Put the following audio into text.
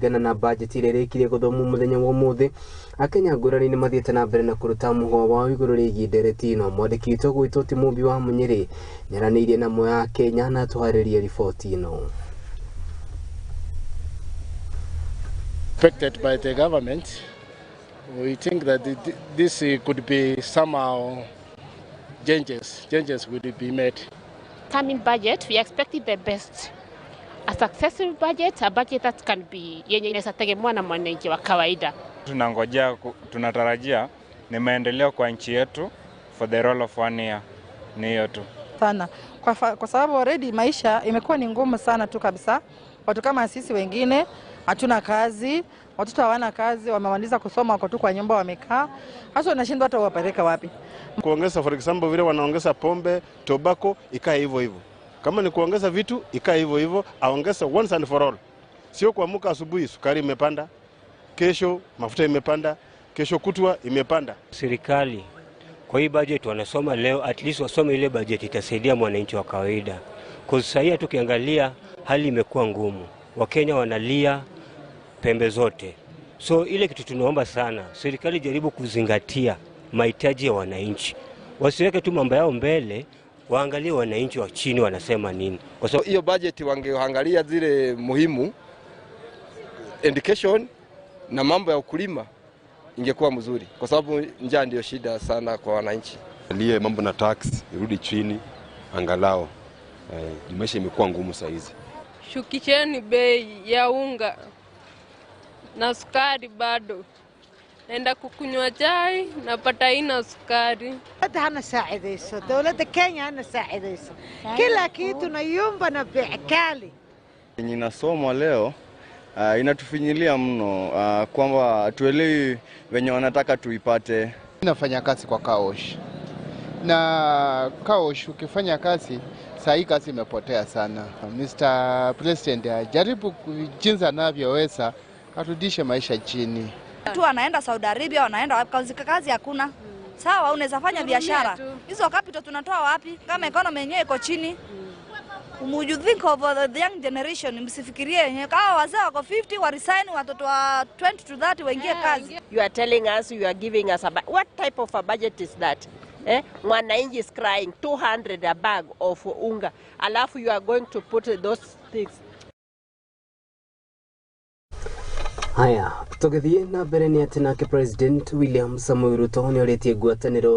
kuringana na bajeti ire ikire guthomu muthenya wa umuthi akenya ngurani ni mathiete na mbere na kuruta muhwa wa iguru rigi deretino mwandiki witũ gwitũ Timothy wa Munyiri nyaranĩirie na mo ya Kenya na twaririe riboti ino. Expected by the government, we think that this could be somehow changes would be made. Coming budget, we expected the best. A successful budget, a budget that can be yenye inaweza tegemewa na mwananchi wa kawaida. Tunatarajia ni maendeleo kwa nchi yetu for the roll of 1 year. Ni hiyo tu. Sana. Kwa sababu already maisha imekuwa ni ngumu sana tu kabisa. Watu kama sisi wengine hatuna kazi, watoto hawana kazi, wamemaliza kusoma wako tu kwa nyumba wamekaa. Hasa wanashindwa hata wapeleka wapi. Kuongeza for example vile wanaongeza pombe, tobacco ikae hivyo hivyo. Kama ni kuongeza vitu ikae hivyo hivyo, aongeze once and for all. Sio kuamka asubuhi sukari imepanda, kesho mafuta imepanda, kesho kutwa imepanda. Serikali kwa hii budget wanasoma leo, at least wasome ile budget itasaidia mwananchi wa kawaida. Kwa sababu tukiangalia hali imekuwa ngumu. Wakenya wanalia pembe zote. So ile kitu tunaomba sana, serikali jaribu kuzingatia mahitaji ya wananchi. Wasiweke tu mambo yao mbele, waangalie wananchi wa chini wanasema nini. Kwa sababu hiyo budget wangeangalia zile muhimu, education na mambo ya ukulima ingekuwa mzuri. Kwa sababu njaa ndio shida sana kwa wananchi. Aliye mambo na tax irudi chini angalau. Maisha imekuwa ngumu saa hizi. Shukisheni bei ya unga na sukari bado. Naenda kukunywa chai napata ina sukari. Hana saaidayso, dawladda Kenya hana saaidayso. Kila kitu nayumba na bei kali. Ninasoma leo inatufinyilia mno kwamba tuelewi wenye wanataka tuipate. Ninafanya kazi kwa Kaosh. Na Kaosh ukifanya kazi saa hii kazi imepotea sana. Mr. President jaribu jinsi anavyoweza arudishe maisha chini. Watu wanaenda Saudi Arabia, wanaenda kazi hakuna. Sawa, unaweza fanya biashara. Hizo capital tunatoa wapi kama economy yenyewe iko chini? You think of the young generation, msifikirie kama wazee wako 50 wa resign, watoto wa 20 to 30 waingie kazi. You are telling us, you are giving us what type of a budget is that? Mwananchi is crying 200 a bag of unga. Alafu you are going to put those things. Haya, tugithie na mbere ni ati nake President William Samoei Ruto ni orĩtie ngwatanĩro